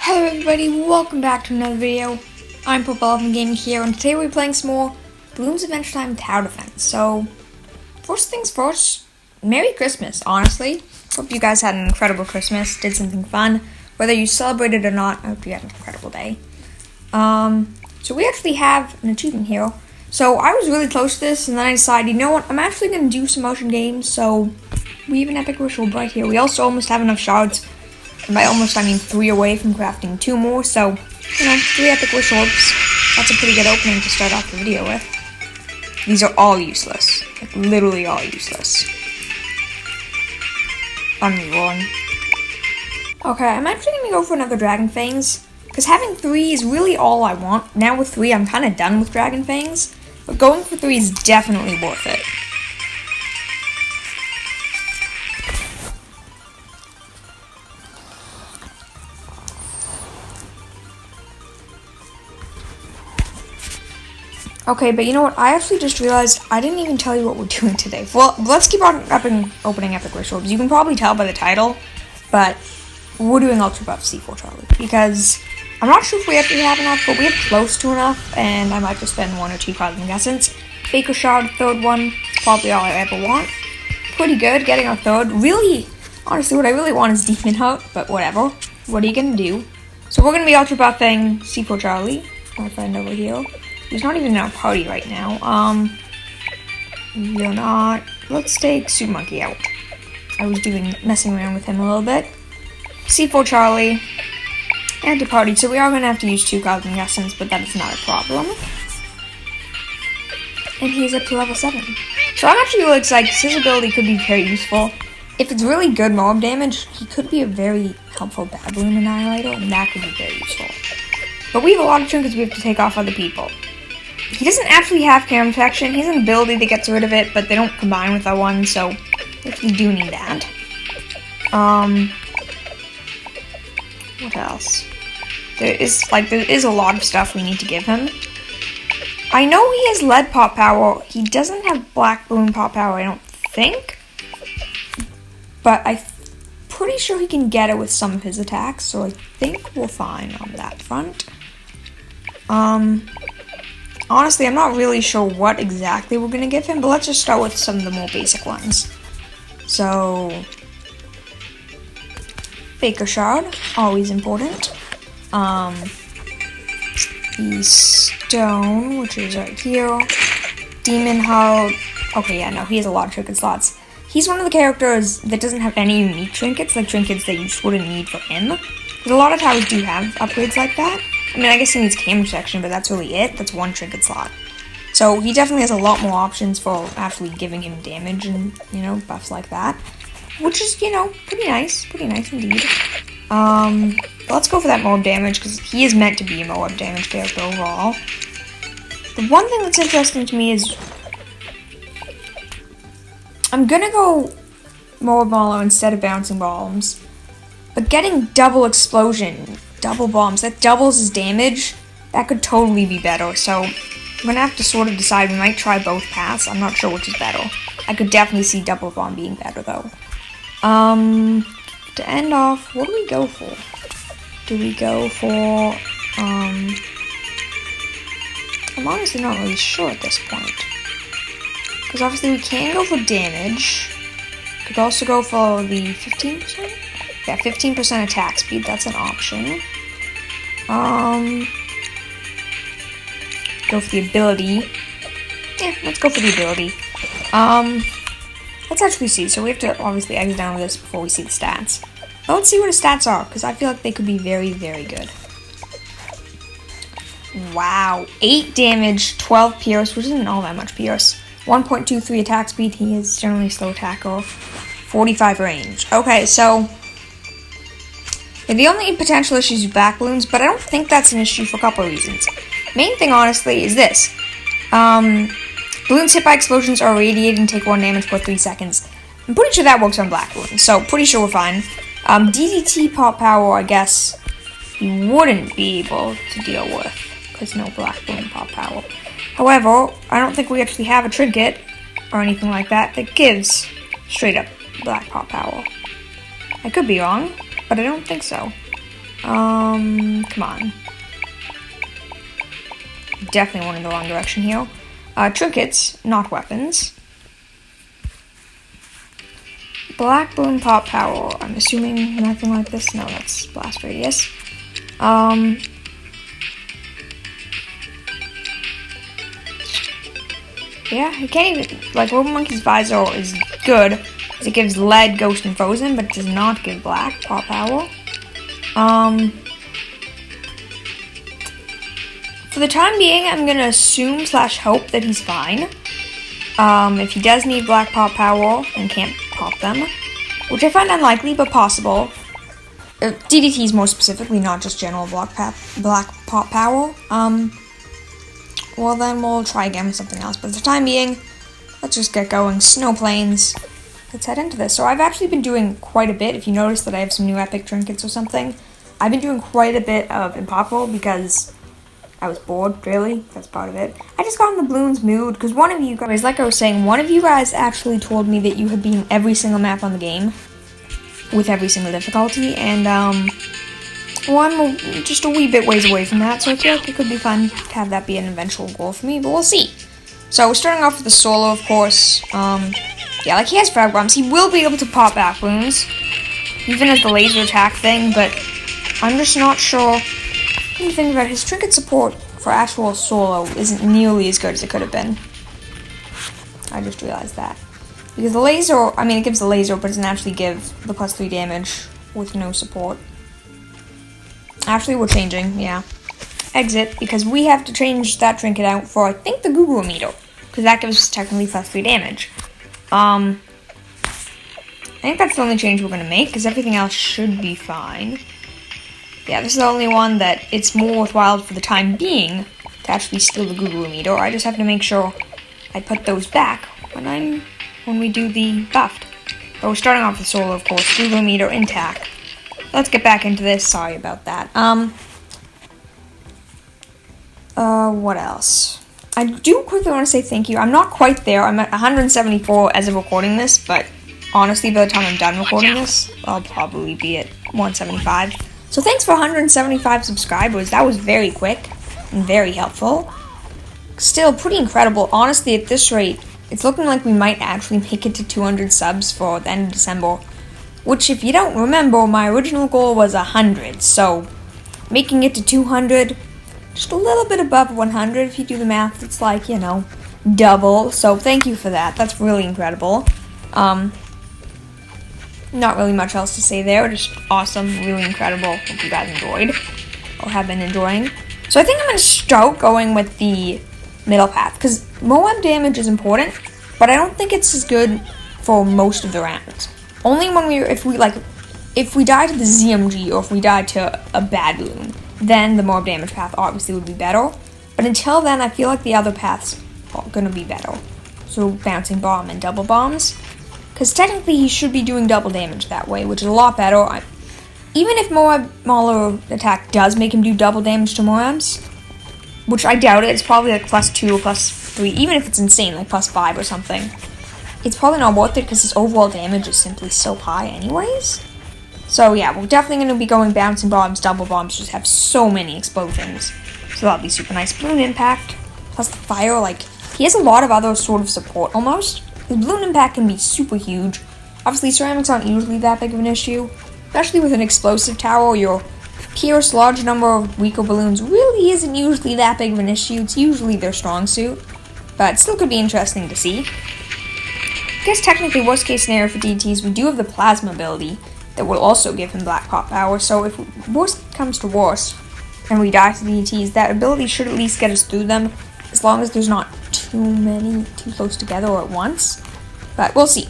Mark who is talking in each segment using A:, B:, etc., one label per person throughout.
A: Hello everybody, welcome back to another video. I'm Purple Gaming here, and today we're playing some more Bloons Adventure Time Tower Defense. So, first things first, Merry Christmas, honestly. Hope you guys had an incredible Christmas, did something fun. Whether you celebrated or not, I hope you had an incredible day. So we actually have an achievement here. So I was really close to this, and then I decided, you know what, I'm actually going to do some motion games, so we have an epic ritual right here. We also almost have enough shards. And by almost, I mean 3 away from crafting 2 more, so, 3 epic wish orbs. That's a pretty good opening to start off the video with. These are all useless. Like, literally all useless. I'm rolling. Okay, I'm actually gonna go for another Dragon Fangs, because having 3 is really all I want. Now with 3, I'm kind of done with Dragon Fangs, but going for 3 is definitely worth it. Okay, but you know what? I actually just realized I didn't even tell you what we're doing today. Well, let's keep on opening epic wish orbs. You can probably tell by the title, but we're doing Ultra Buff C4 Charlie because I'm not sure if we actually have enough, but we have close to enough, and I might just spend 1 or 2 Cosmic Essence. Baker Shard, third one, probably all I ever want. Pretty good, getting our third. Really, honestly, what I really want is Demon Heart, but whatever. What are you gonna do? So we're gonna be Ultra Buffing C4 Charlie, my friend over here. He's not even in our party right now. You're not. Let's take Soup Monkey out. I was messing around with him a little bit. C4 Charlie. And departed. So we are going to have to use 2 Cosmic Essence, but that is not a problem. And he's up to level 7. So I'm actually really excited because his ability could be very useful. If it's really good Moab damage, he could be a very helpful Bloon Annihilator, and that could be very useful. But we have a lot of trinkets we have to take off other people. He doesn't actually have camera protection. He has an ability that gets rid of it, but they don't combine with our one, so we actually do need that. What else? There is a lot of stuff we need to give him. I know he has lead pop power. He doesn't have black balloon pop power, I don't think. But I'm pretty sure he can get it with some of his attacks, so I think we're fine on that front. Honestly, I'm not really sure what exactly we're going to give him, but let's just start with some of the more basic ones. So, Baker Shard, always important. The Stone, which is right here. Demon Heart. Okay, yeah, no, he has a lot of trinket slots. He's one of the characters that doesn't have any unique trinkets, like trinkets that you just wouldn't need for him. Because a lot of towers do have upgrades like that. I mean, I guess he needs camera protection, but that's really it. That's 1 trinket slot. So he definitely has a lot more options for actually giving him damage and, buffs like that. Which is, pretty nice. Pretty nice indeed. Let's go for that Moab damage, because he is meant to be a Moab damage character overall. The one thing that's interesting to me is I'm gonna go Moab Mauler instead of Bouncing Bombs. But getting double explosion, double bombs, that doubles his damage, that could totally be better. So I'm gonna have to sort of decide. We might try both paths. I'm not sure which is better. I could definitely see double bomb being better though. To end off, what do we go for? Do we go for, I'm honestly not really sure at this point. Because obviously we can go for damage. Could also go for the 15%? Yeah, 15% attack speed, that's an option. Go for the ability. Yeah, let's go for the ability. Let's actually see. So we have to obviously exit down this before we see the stats. But let's see what his stats are, because I feel like they could be very, very good. Wow. 8 damage, 12 pierce, which isn't all that much pierce. 1.23 attack speed, he is generally slow attacker. 45 range. Okay, so the only potential issues with back balloons, but I don't think that's an issue for a couple of reasons. Main thing, honestly, is this. Balloons hit by explosions are irradiated and take 1 damage per 3 seconds. I'm pretty sure that works on black balloons, so pretty sure we're fine. DDT pop power, I guess, you wouldn't be able to deal with, because no black balloon pop power. However, I don't think we actually have a trinket, or anything like that, that gives straight up black pop power. I could be wrong, but I don't think so. Come on. Definitely went in the wrong direction here. Trinkets, not weapons. Black bloon pop power. I'm assuming nothing like this. No, that's blast radius. Yeah, you can't even, like, Robo Monkey's Visor is good, because it gives lead, ghost, and frozen, but does not give black pop power. For the time being, I'm gonna assume / hope that he's fine. If he does need black pop power and can't pop them, which I find unlikely, but possible. DDTs more specifically, not just general black pop power. Well, then we'll try again with something else. But for the time being, let's just get going. Snow plains. Let's head into this. So I've actually been doing quite a bit. If you notice that I have some new epic trinkets or something, I've been doing quite a bit of Impossible because I was bored, really. That's part of it. I just got in the Bloons mood because one of you guys, like I was saying, one of you guys actually told me that you had beaten every single map on the game with every single difficulty. And, well, I'm just a wee bit ways away from that, so I feel like it could be fun to have that be an eventual goal for me, but we'll see. So we're starting off with the solo, of course. Yeah, like he has frag bombs. He will be able to pop back wounds, even as the laser attack thing, but I'm just not sure. What do you think about his trinket support for actual solo isn't nearly as good as it could have been. I just realized that. Because the laser, I mean, it gives the laser, but doesn't actually give the +3 damage with no support. Actually, we're changing, yeah. Exit, because we have to change that trinket out for, I think, the Google meter. Because that gives us technically +3 damage. I think that's the only change we're going to make, because everything else should be fine. Yeah, this is the only one that it's more worthwhile for the time being to actually steal the Google meter. I just have to make sure I put those back when we do the buffed. But we're starting off with solo, of course. Google meter intact. Let's get back into this. Sorry about that. What else? I do quickly want to say thank you. I'm not quite there. I'm at 174 as of recording this, but honestly, by the time I'm done recording this, I'll probably be at 175. So thanks for 175 subscribers. That was very quick and very helpful. Still pretty incredible. Honestly, at this rate, it's looking like we might actually make it to 200 subs for the end of December. Which, if you don't remember, my original goal was 100, so making it to 200, just a little bit above 100, if you do the math, it's like, you know, double, so thank you for that, that's really incredible. Not really much else to say there, just awesome, really incredible, hope you guys enjoyed, or have been enjoying. So I think I'm going to start going with the middle path, because Moab damage is important, but I don't think it's as good for most of the rounds. Only when if we die to the ZMG or if we die to a bad bloon, then the Moab damage path obviously would be better. But until then, I feel like the other paths are gonna be better. So bouncing bomb and double bombs, because technically he should be doing double damage that way, which is a lot better. Even if Moab Mauler attack does make him do double damage to Moabs, which I doubt it, it's probably like +2 or +3, even if it's insane, like +5 or something. It's probably not worth it because his overall damage is simply so high anyways. So yeah, we're definitely going to be going bouncing bombs, double bombs, just have so many explosions. So that'll be super nice. Bloon impact, plus the fire, like, he has a lot of other sort of support almost. His bloon impact can be super huge. Obviously, ceramics aren't usually that big of an issue. Especially with an explosive tower, your pierce large number of weaker balloons really isn't usually that big of an issue. It's usually their strong suit. But it still could be interesting to see. I guess technically, worst case scenario for DTs, we do have the plasma ability that will also give him black pop power. So if worst comes to worst and we die to DTs, that ability should at least get us through them, as long as there's not too many too close together or at once. But we'll see.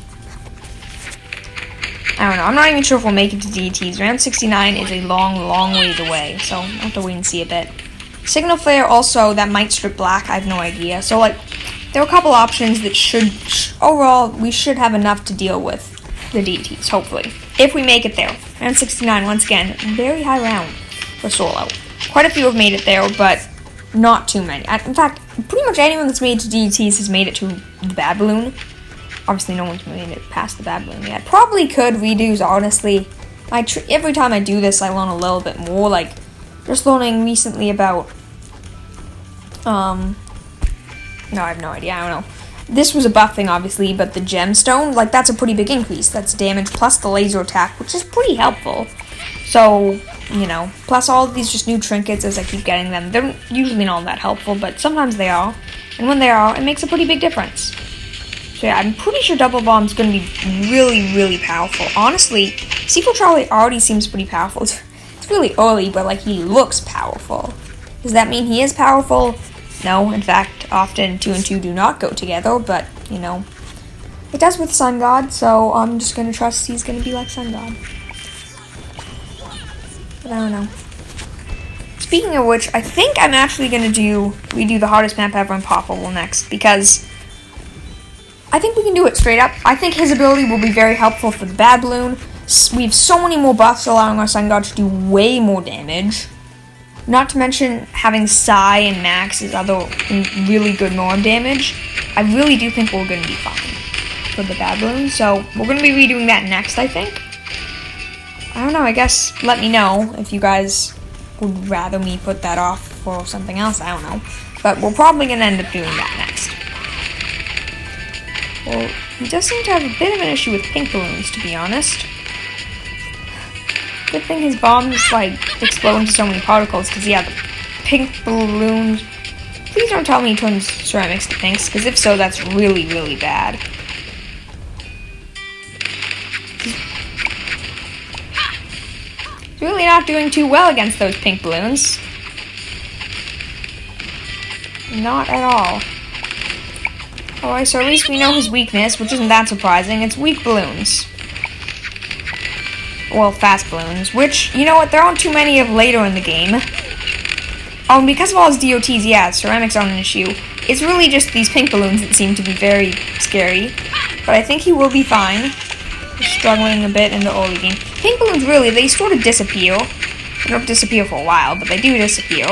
A: I don't know. I'm not even sure if we'll make it to DTs. Round 69 is a long ways away, so I'll have to wait and see a bit. Signal flare also, that might strip black. I have no idea. So like, there are a couple options that should, overall, we should have enough to deal with the DTs, hopefully. If we make it there. Round 69, once again, very high round for solo. Quite a few have made it there, but not too many. In fact, pretty much anyone that's made to DTs has made it to the bad balloon. Obviously, no one's made it past the bad balloon yet. Probably could redos, honestly. Every time I do this, I learn a little bit more. Like, just learning recently about, no, I have no idea, I don't know. This was a buff thing, obviously, but the gemstone, like, that's a pretty big increase. That's damage plus the laser attack, which is pretty helpful. So, you know, plus all of these just new trinkets as I keep getting them. They're usually not that helpful, but sometimes they are. And when they are, it makes a pretty big difference. So yeah, I'm pretty sure Double Bomb's going to be really, really powerful. Honestly, C4 Charlie already seems pretty powerful. It's really early, but, like, he looks powerful. Does that mean he is powerful? No, in fact, often 2 and 2 do not go together, but, you know, it does with Sun God, so I'm just going to trust he's going to be like Sun God. But I don't know. Speaking of which, I think I'm actually going to redo the hardest map ever in Pop Bubble next, because I think we can do it straight up. I think his ability will be very helpful for the bad balloon. We have so many more buffs allowing our Sun God to do way more damage. Not to mention having Psy and Max as other really good Moab damage. I really do think we're going to be fine for the bad balloon. So we're going to be redoing that next, I think. I don't know, I guess let me know if you guys would rather me put that off for something else. I don't know. But we're probably going to end up doing that next. Well, he does seem to have a bit of an issue with pink balloons, to be honest. Good thing his bombs, like, explode into so many particles, because, yeah, the pink balloons... Please don't tell me he turns ceramics to pinks, because if so, that's really, really bad. He's really not doing too well against those pink balloons. Not at all. Alright, so at least we know his weakness, which isn't that surprising. It's weak balloons. Well, fast balloons, which, you know what, there aren't too many of later in the game. Because of all his DOTs, yeah, ceramics aren't an issue. It's really just these pink balloons that seem to be very scary. But I think he will be fine. He's struggling a bit in the early game. Pink balloons, really, they sort of disappear. They don't disappear for a while, but they do disappear.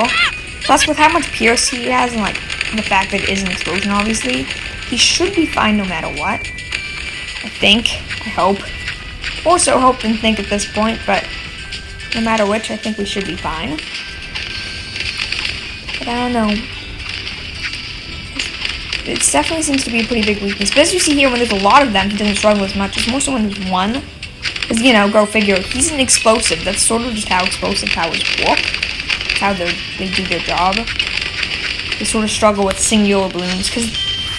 A: Plus, with how much Pierce he has, and, like, the fact that it is an explosion, obviously, he should be fine no matter what. I think. I hope. Also hope and think at this point, but no matter which, I think we should be fine. But I don't know. It definitely seems to be a pretty big weakness. But as you see here, when there's a lot of them, he doesn't struggle as much. It's more so when there's one. Because, you know, go figure, he's an explosive. That's sort of just how explosive powers work. That's how they do their job. They sort of struggle with singular balloons, because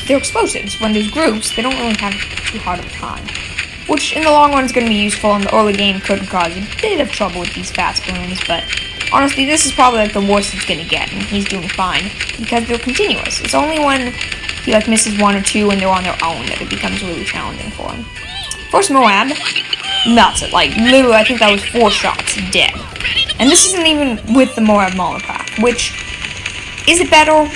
A: they're explosives. When there's groups, they don't really have too hard of a time. Which, in the long run, is going to be useful, and the early game could cause a bit of trouble with these fast balloons, but honestly, this is probably, like, the worst it's going to get, and he's doing fine, because they're continuous. It's only when he, like, misses 1 or 2 and they're on their own that it becomes really challenging for him. First Moab melts it, like, literally, I think that was 4 shots, dead. And this isn't even with the Moab Molotov, which, is it better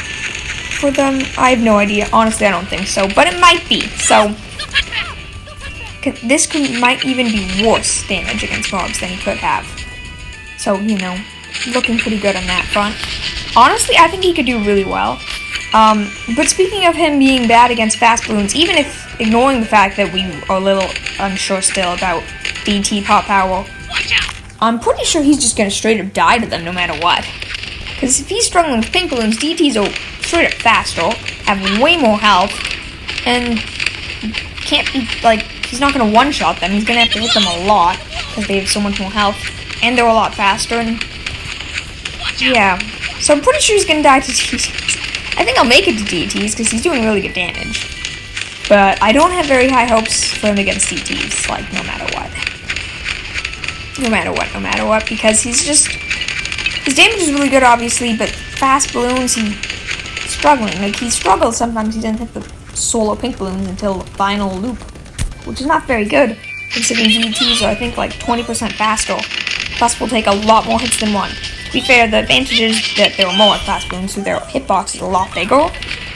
A: for them? I have no idea. Honestly, I don't think so, but it might be, so this might even be worse damage against mobs than he could have. So, you know, looking pretty good on that front. Honestly, I think he could do really well. But speaking of him being bad against fast balloons, even if ignoring the fact that we are a little unsure still about DT pop power, I'm pretty sure he's just gonna straight up die to them no matter what. Because if he's struggling with pink balloons, DTs are straight up faster, have way more health, and can't be, like, he's not going to one-shot them. He's going to have to hit them a lot because they have so much more health, and they're a lot faster, and yeah. So I'm pretty sure he's going to die to DTs. I think I'll make it to DTs because he's doing really good damage. But I don't have very high hopes for him against DTs, like, no matter what. No matter what, because he's just... His damage is really good, obviously, but fast balloons, he's struggling. Like, he struggles sometimes. He doesn't hit the solo pink balloons until the final loop, which is not very good, considering DTs are, I think, like 20% faster. Plus, will take a lot more hits than one. To be fair, the advantage is that there are more fast balloons, so their hitbox is a lot bigger.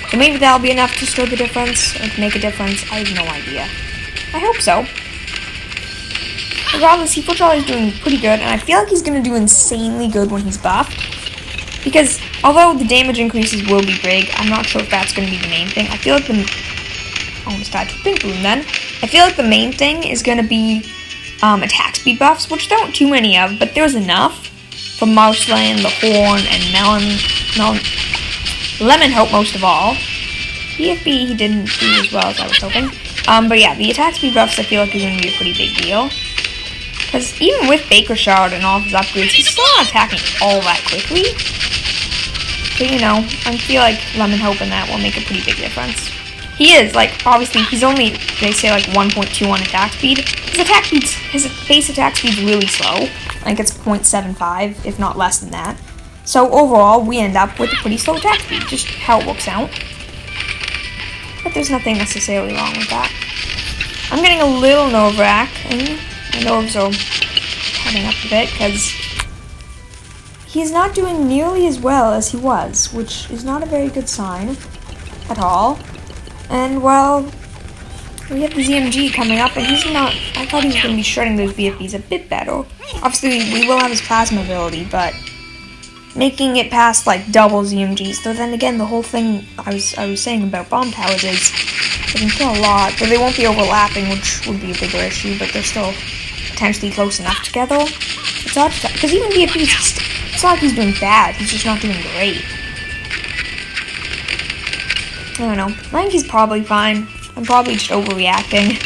A: So maybe that'll be enough to stir the difference, or to make a difference. I have no idea. I hope so. Regardless, C4 Charlie's doing pretty good, and I feel like he's going to do insanely good when he's buffed. Because, although the damage increases will be big, I'm not sure if that's going to be the main thing. I feel like I almost died to a pink balloon then. I feel like the main thing is going to be attack speed buffs, which there aren't too many of, but there's enough for Marshland, the Horn, and Lemon Hope most of all. BFB he didn't do as well as I was hoping. But yeah, the attack speed buffs I feel like are going to be a pretty big deal. Because even with Baker Shard and all of his upgrades, he's still not attacking all that quickly. But you know, I feel like Lemon Hope and that will make a pretty big difference. He is, like, obviously, he's only, they say, like, 1.21 attack speed. His base attack speed's really slow. I think it's 0.75, if not less than that. So overall, we end up with a pretty slow attack speed, just how it works out. But there's nothing necessarily wrong with that. I'm getting a little nerve-wracking. My nerves are heading up a bit, because he's not doing nearly as well as he was, which is not a very good sign at all. And, well, we have the ZMG coming up, and he's not... I thought he was going to be shredding those BFBs a bit better. Obviously, we will have his plasma ability, but making it past, like, double ZMGs. So then again, the whole thing I was saying about bomb towers is they can kill a lot, but they won't be overlapping, which would be a bigger issue, but they're still potentially close enough together. It's hard to... Because even BFBs, it's not like he's doing bad, he's just not doing great. I don't know. I think he's probably fine. I'm probably just overreacting.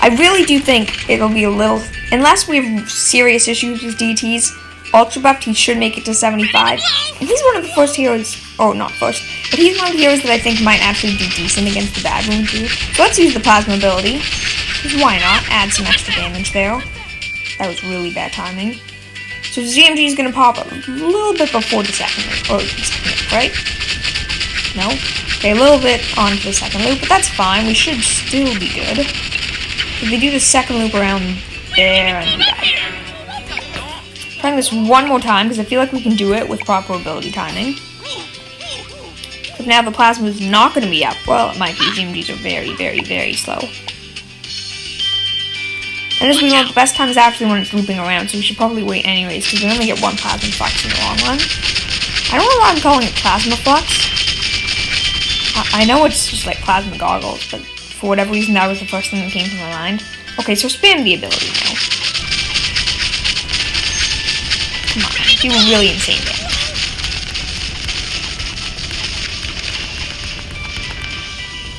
A: I really do think it'll be a little... Unless we have serious issues with DTs, Ultra Buffed, he should make it to 75. And he's one of the first heroes... Oh, not first. But he's one of the heroes that I think might actually do decent against the bad room too. So let's use the Plasma ability. Because why not? Add some extra damage there. That was really bad timing. So ZMG is going to pop a little bit before the second loop. Or, right? No? Okay, a little bit onto the second loop, but that's fine. We should still be good. If we do the second loop around there, and we die. Trying this one more time, because I feel like we can do it with proper ability timing. But now the plasma is not going to be up. Well, it might be. ZMGs are very, very, very slow. And as we know, the best time is actually when it's looping around, so we should probably wait anyways, because we only get one plasma flux in the long run. I don't know why I'm calling it plasma flux. I know it's just like plasma goggles, but for whatever reason that was the first thing that came to my mind. Okay, so spam the ability now. Come on, do really insane damage.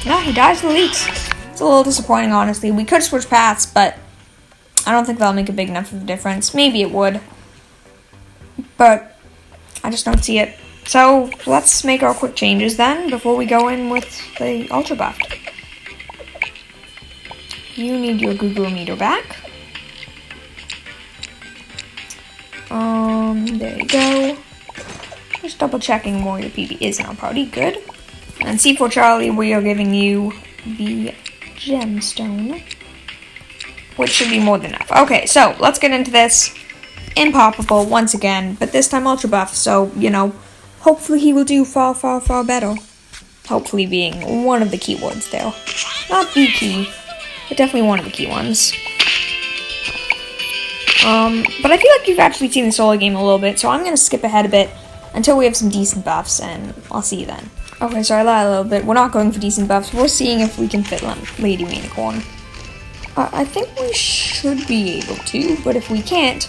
A: No, he dies to the leaks. It's a little disappointing, honestly. We could switch paths, but I don't think that'll make a big enough of a difference. Maybe it would, but I just don't see it. So, let's make our quick changes then, before we go in with the Ultra Buffed. You need your Goo meter back. There you go. Just double checking where your PB is in our party, good. And C4 Charlie, we are giving you the Gemstone, which should be more than enough. Okay, so, let's get into this. Impoppable, once again, but this time Ultra Buff, so, you know, hopefully he will do far, far, far better. Hopefully being one of the keywords there. Not the key, but definitely one of the key ones. But I feel like you've actually seen the solo game a little bit, so I'm going to skip ahead a bit until we have some decent buffs, and I'll see you then. Okay, so I lied a little bit. We're not going for decent buffs. We're seeing if we can fit Lady Unicorn. I think we should be able to, but if we can't,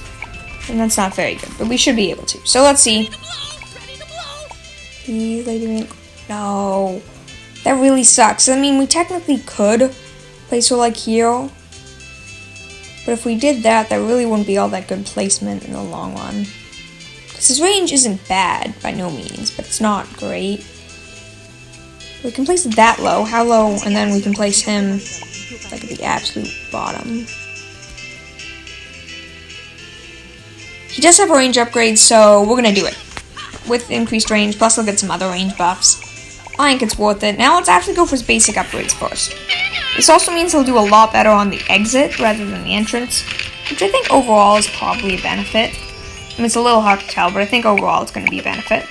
A: then that's not very good. But we should be able to. So let's see. Please, Lady Unicorn. No. That really sucks. I mean, we technically could place her like here. But if we did that, that really wouldn't be all that good placement in the long run. Because his range isn't bad, by no means, but it's not great. We can place it that low. How low? And then we can place him like at the absolute bottom. He does have a range upgrade, so we're going to do it. With increased range, plus he'll get some other range buffs. I think it's worth it. Now let's actually go for his basic upgrades first. This also means he'll do a lot better on the exit rather than the entrance, which I think overall is probably a benefit. I mean, it's a little hard to tell, but I think overall it's going to be a benefit.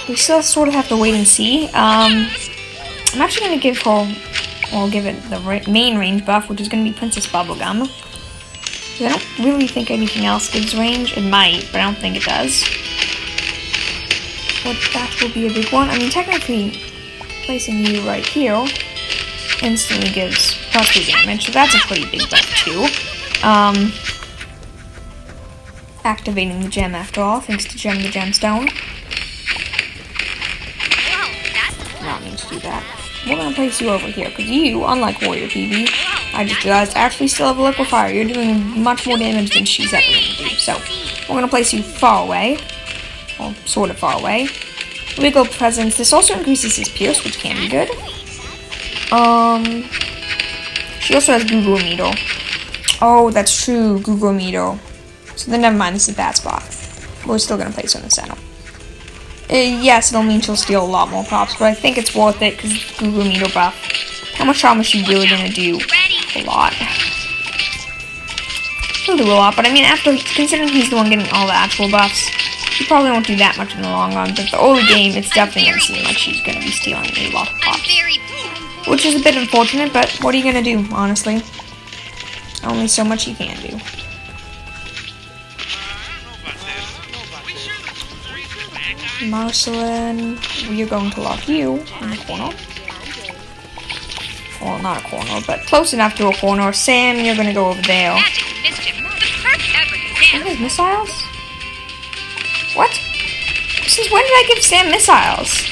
A: We still sort of have to wait and see. I'm actually going to give her, well, give it the main range buff, which is going to be Princess Bubblegum. I don't really think anything else gives range. It might, but I don't think it does. But that will be a big one. I mean, technically, placing you right here instantly gives plus 3 damage, so that's a pretty big buff too. Activating the gem after all, thanks to Gem the Gemstone. Not need to do that. We're gonna place you over here, because you, unlike Warrior PB, I just realized, actually still have a Liquefier. You're doing much more damage than she's ever gonna do. So, we're gonna place you far away. Well, sort of far away. Wiggle Presence. This also increases his Pierce, which can be good. She also has Google Needle. Oh, that's true, Google Needle. So then never mind, this is a bad spot. We're still gonna place her in the center. Yes, it'll mean she'll steal a lot more pops, but I think it's worth it because Google Needle buff. How much harm is she really gonna do? A lot. He'll do a lot, but I mean, after considering he's the one getting all the actual buffs, he probably won't do that much in the long run. But the early game, it's definitely gonna seem like she's gonna be stealing a lot of pops, which is a bit unfortunate. But what are you gonna do? Honestly, only so much you can do. Marceline, we are going to lock you in the corner. Well, not a corner, but close enough to a corner. Sam, you're gonna go over there. What are these missiles? What? Since when did I give Sam missiles?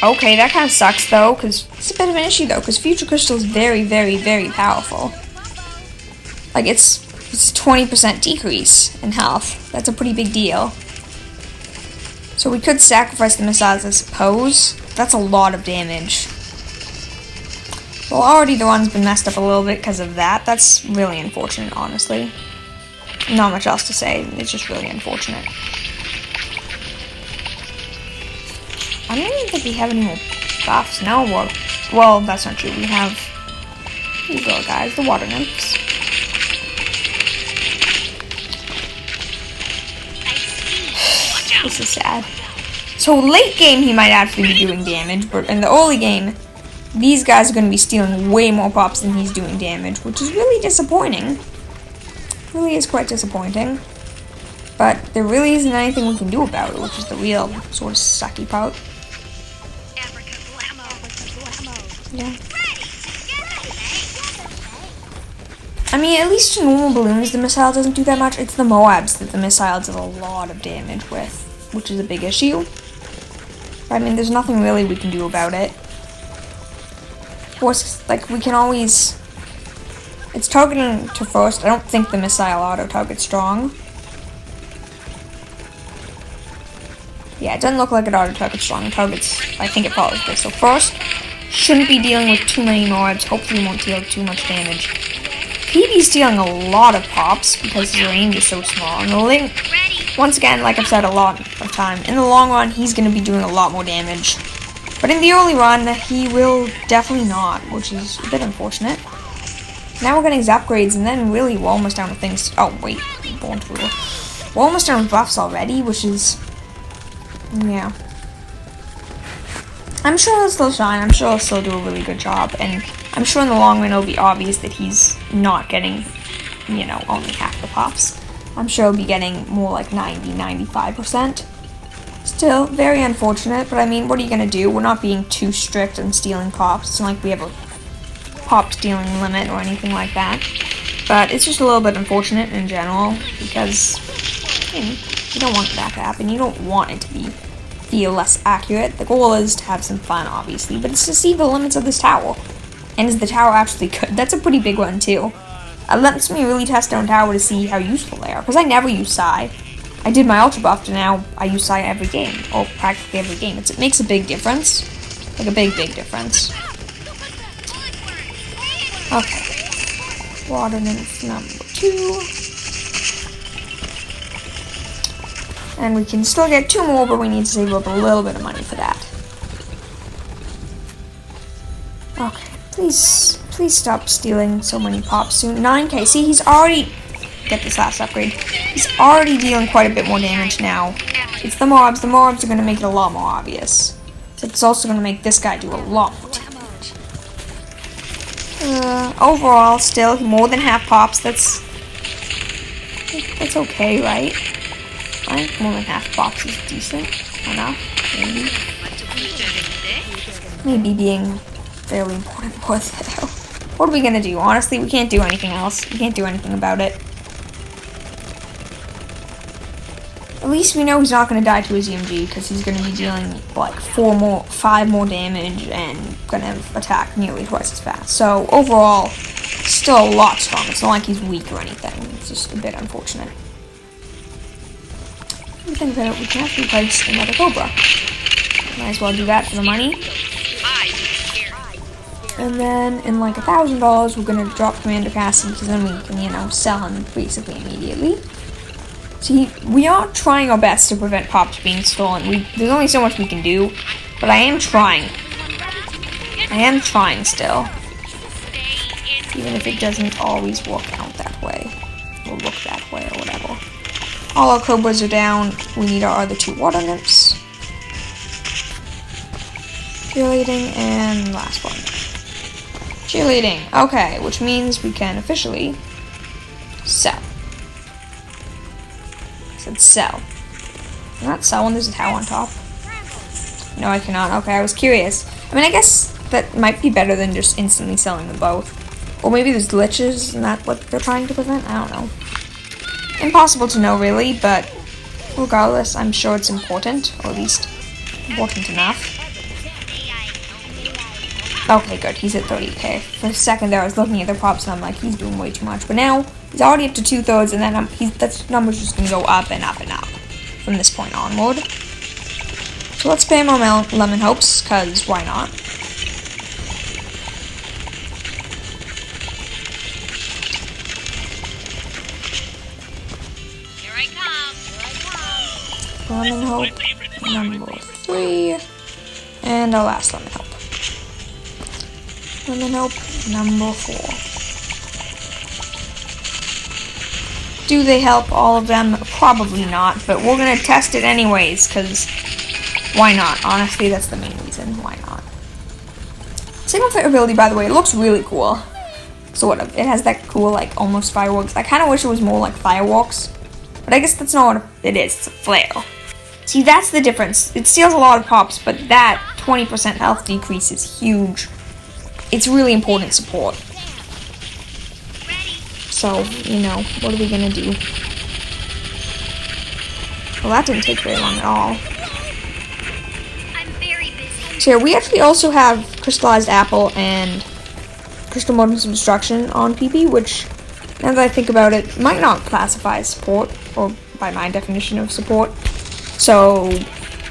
A: Okay, that kind of sucks though, because it's a bit of an issue though, because Future Crystal is very, very, very powerful. Like, it's a 20% decrease in health. That's a pretty big deal. So we could sacrifice the missiles, I suppose. That's a lot of damage. Well, already the run's been messed up a little bit because of that. That's really unfortunate, honestly. Not much else to say. It's just really unfortunate. I don't even think we have any more buffs. No, well, that's not true. We have these little guys, the water nymphs. This is sad. So late game he might actually be doing damage, but in the early game, these guys are going to be stealing way more pops than he's doing damage, which is really disappointing. Really is quite disappointing. But there really isn't anything we can do about it, which is the real sort of sucky part. Yeah. I mean, at least in normal balloons, the missile doesn't do that much. It's the Moabs that the missile does a lot of damage with, which is a big issue. But, I mean, there's nothing really we can do about it. Of course, like, we can always... It's targeting to first. I don't think the missile auto-targets strong. Yeah, it doesn't look like it auto-targets strong. It targets, I think it follows this. So first, shouldn't be dealing with too many Moabs. Hopefully it won't deal too much damage. PB's dealing a lot of pops because his range is so small. And the Link, once again, like I've said a lot of time, in the long run, he's going to be doing a lot more damage. But in the early run, he will definitely not, which is a bit unfortunate. Now we're getting his upgrades, and then really we're almost down with things. Oh, wait. We're almost done with buffs already, which is... Yeah. I'm sure he'll still shine. I'm sure he'll still do a really good job. And I'm sure in the long run it'll be obvious that he's not getting, you know, only half the pops. I'm sure he'll be getting more like 90-95%. Still, very unfortunate, but I mean, what are you going to do? We're not being too strict on stealing pops. It's not like we have a pop stealing limit or anything like that. But it's just a little bit unfortunate in general, because you don't want that to happen. You don't want it to feel less accurate. The goal is to have some fun, obviously, but it's to see the limits of this tower. And is the tower actually good? That's a pretty big one, too. It lets me really test out tower to see how useful they are, because I never use Psy. I did my Ultra Buff, and now I use Psy every game, or practically every game. It makes a big difference. Like a big, big difference. Okay. Water Nymph number 2. And we can still get 2 more, but we need to save up a little bit of money for that. Okay. Please stop stealing so many pops soon. 9k. See, he's already... Get this last upgrade. He's already dealing quite a bit more damage now. It's the Moabs. The Moabs are going to make it a lot more obvious. So it's also going to make this guy do a lot more damage. Overall, still, more than half pops. That's okay, right? I think more than half pops is decent. enough, maybe. Maybe being fairly important was though. What are we gonna do? Honestly, we can't do anything else. We can't do anything about it. At least we know he's not gonna die to his EMG because he's gonna be dealing like 5 more damage and gonna attack nearly twice as fast. So overall, still a lot stronger. It's not like he's weak or anything. It's just a bit unfortunate. We think that we can actually place another Cobra. Might as well do that for the money. And then in like $1,000, we're gonna drop Commander Cassie because then we can, you know, sell him basically immediately. See, we are trying our best to prevent Pops being stolen. There's only so much we can do, but I am trying. I am trying still. Even if it doesn't always work out that way. Or look that way or whatever. All our Cobras are down. We need our other 2 water nymphs. Cheerleading and last one. Cheerleading. Okay, which means we can officially sell. I said sell. Can I not sell when there's a tower on top? No, I cannot. Okay, I was curious. I mean, I guess that might be better than just instantly selling them both. Or maybe there's glitches and that's what they're trying to prevent? I don't know. Impossible to know, really, but regardless, I'm sure it's important, or at least important enough. Okay, good. He's at 30k. For a second there, I was looking at the props and I'm like, he's doing way too much. But now, he's already up to 2/3, and then that number's just going to go up and up and up from this point onward. So let's spam our lemon hopes, because why not?
B: Here I come.
A: Lemon hope, number 3, and our last lemon hope. Lemon hope, number 4. Do they help all of them? Probably not, but we're gonna test it anyways, because why not? Honestly, that's the main reason. Why not? Signal flare ability, by the way, it looks really cool. Sort of. It has that cool, like, almost fireworks. I kind of wish it was more like fireworks, but I guess that's not what it is. It's a flare. See, that's the difference. It steals a lot of pops, but that 20% health decrease is huge. It's really important support. So, you know, what are we gonna do? Well, that didn't take very long at all.
B: I'm very busy.
A: So here, we actually also have Crystallized Apple and Crystal Modems of Destruction on PP, which, now that I think about it, might not classify as support, or by my definition of support. So,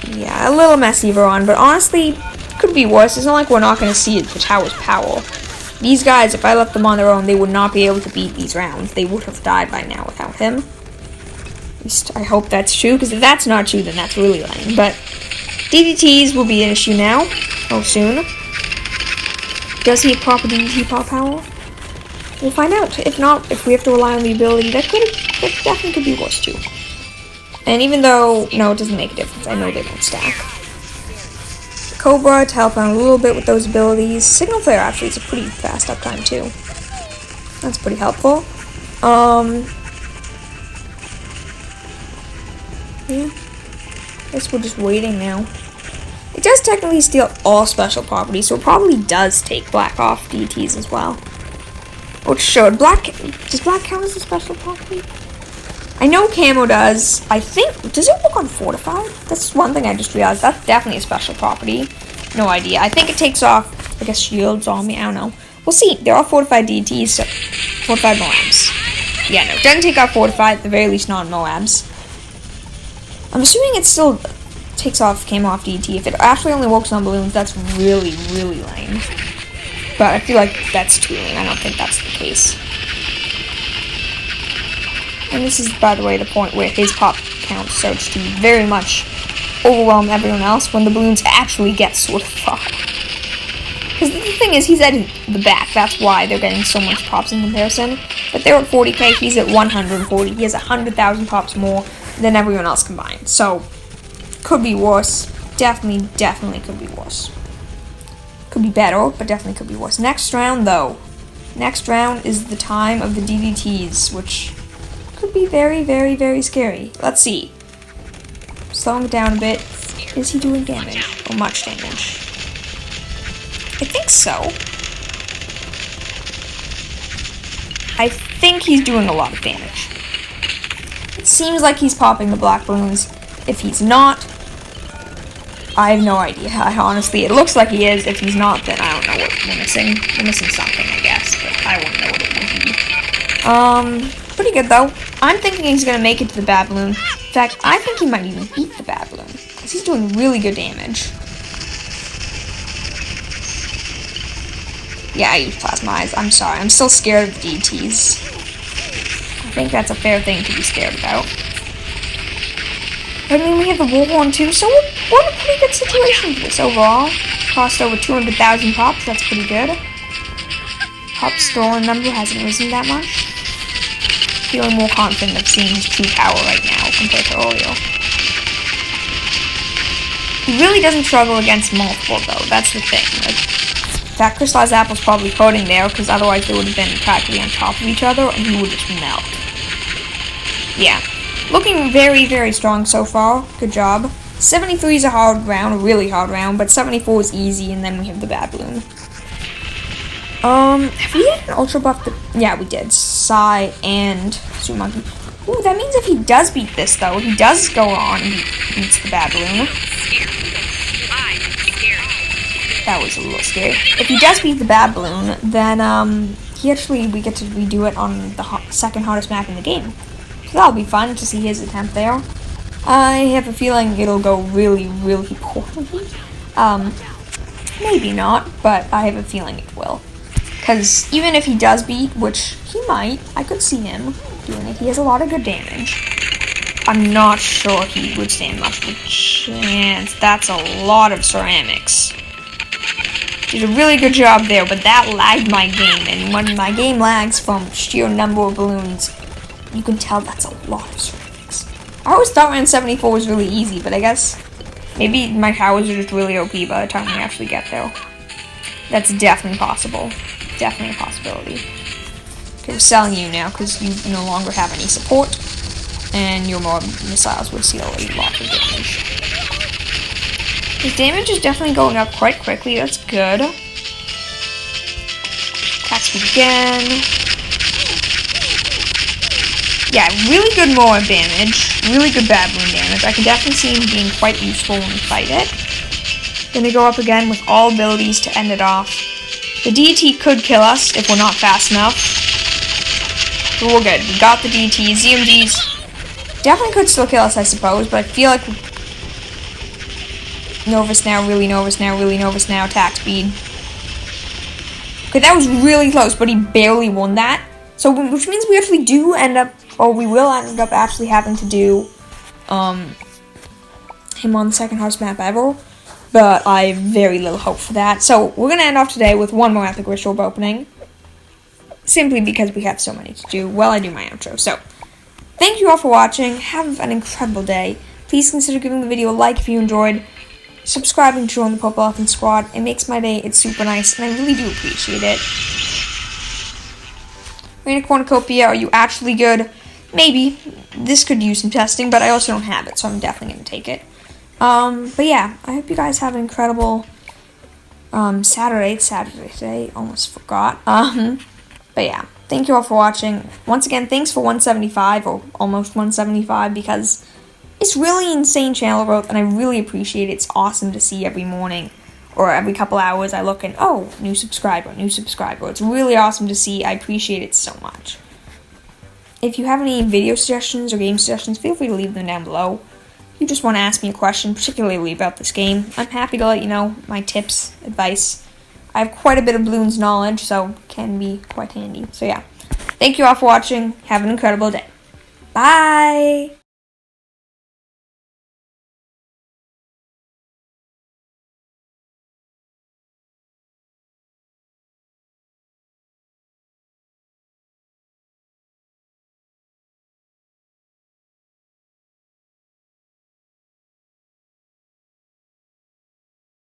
A: yeah, a little messy, Veron, but honestly, could be worse. It's not like we're not going to see the tower's power. These guys, if I left them on their own, they would not be able to beat these rounds. They would have died by now without him. At least I hope that's true, because if that's not true, then that's really lame. But DDTs will be an issue now, or soon. Does he have proper DDT power? We'll find out. If not, if we have to rely on the ability, that definitely could be worse too. And even though, no, it doesn't make a difference. I know they don't stack. Cobra to help out a little bit with those abilities. Signal Flare actually is a pretty fast uptime too. That's pretty helpful. Yeah. Guess we're just waiting now. It does technically steal all special properties, so it probably does take black off DTs as well. Which should. Does black count as a special property? I know Camo does. I think, does it work on Fortified? That's one thing I just realized. That's definitely a special property. No idea. I think it takes off, I guess, shields on me. I don't know. We'll see. There are Fortified DTs, so Fortified Moabs. Yeah, no, it doesn't take off Fortified, at the very least not Moabs. I'm assuming it still takes off Camo off DT. If it actually only works on balloons, that's really, really lame. But I feel like that's too lame. I don't think that's the case. And this is, by the way, the point where his pop count starts to very much overwhelm everyone else when the balloons actually get sort of far. Because the thing is, he's at the back. That's why they're getting so much pops in comparison. But they're at 40k, he's at 140. He has 100,000 pops more than everyone else combined. So, could be worse. Definitely could be worse. Could be better, but definitely could be worse. Next round, though. Next round is the time of the DDTs, which could be very, very, very scary. Let's see. Slowing it down a bit. Is he doing damage? Or much damage? I think so. I think he's doing a lot of damage. It seems like he's popping the black balloons. If he's not, I have no idea. Honestly, it looks like he is. If he's not, then I don't know what we're missing. We're missing something, I guess, but I wouldn't know what it would be. Pretty good, though. I'm thinking he's going to make it to the bad balloon. In fact, I think he might even beat the bad balloon, because he's doing really good damage. Yeah, I use plasma eyes. I'm sorry. I'm still scared of DTs. I think that's a fair thing to be scared about. I mean, we have the Warhorn too, so we're in a pretty good situation for this overall. Cost over 200,000 pops. That's pretty good. Pop stolen number hasn't risen that much. Feeling more confident of seeing his true power right now compared to earlier. He really doesn't struggle against multiple, though. That's the thing. Like, that crystallized apple's probably coding there, because otherwise they would have been practically on top of each other, and he would just melt. Yeah. Looking very, very strong so far. Good job. 73 is a hard round, a really hard round, but 74 is easy, and then we have the bad balloon. Have we had an ultra buff? Yeah, we did. Psy and Super Monkey. Ooh, that means if he does beat this, though, if he does go on and beats the bad balloon. That was a little scary. If he does beat the bad balloon, then, we get to redo it on the second hardest map in the game. So that'll be fun to see his attempt there. I have a feeling it'll go really, really poorly. Maybe not, but I have a feeling it will. Because even if he does beat, which he might, I could see him doing it. He has a lot of good damage. I'm not sure he would stand much of a chance. That's a lot of ceramics. Did a really good job there, but that lagged my game. And when my game lags from sheer number of balloons, you can tell that's a lot of ceramics. I always thought round 74 was really easy, but I guess maybe my powers are just really OP by the time we actually get there. That's definitely possible. Definitely a possibility. Okay, we're selling you now because you no longer have any support, and your Moab missiles will seal a lot of damage. His damage is definitely going up quite quickly. That's good. Attack speed again. Yeah, really good Moab damage. Really good bad balloon damage. I can definitely see him being quite useful when we fight it. Gonna go up again with all abilities to end it off. The DT could kill us if we're not fast enough. But we're good. We got the DT. ZMGs definitely could still kill us, I suppose, but I feel like nervous now, really nervous now, really nervous now. Attack speed. Okay, that was really close, but he barely won that. So, which means we actually do end up, or we will end up actually having to do him on the second hardest map ever. But I have very little hope for that. So, we're going to end off today with one more epic wish orb opening. Simply because we have so many to do while I do my outro. So, thank you all for watching. Have an incredible day. Please consider giving the video a like if you enjoyed. Subscribing to join the Purple Elephant Squad. It makes my day. It's super nice. And I really do appreciate it. Raina Cornucopia, are you actually good? Maybe. This could use some testing, but I also don't have it. So, I'm definitely going to take it. But yeah, I hope you guys have an incredible, Saturday today, almost forgot, but yeah, thank you all for watching. Once again, thanks for 175, or almost 175, because it's really insane channel growth, and I really appreciate it. It's awesome to see every morning, or every couple hours I look and, oh, new subscriber. It's really awesome to see. I appreciate it so much. If you have any video suggestions or game suggestions, feel free to leave them down below. If you just want to ask me a question, particularly about this game, I'm happy to let you know my tips, advice. I have quite a bit of Bloons knowledge, so it can be quite handy. So yeah, thank you all for watching. Have an incredible day. Bye!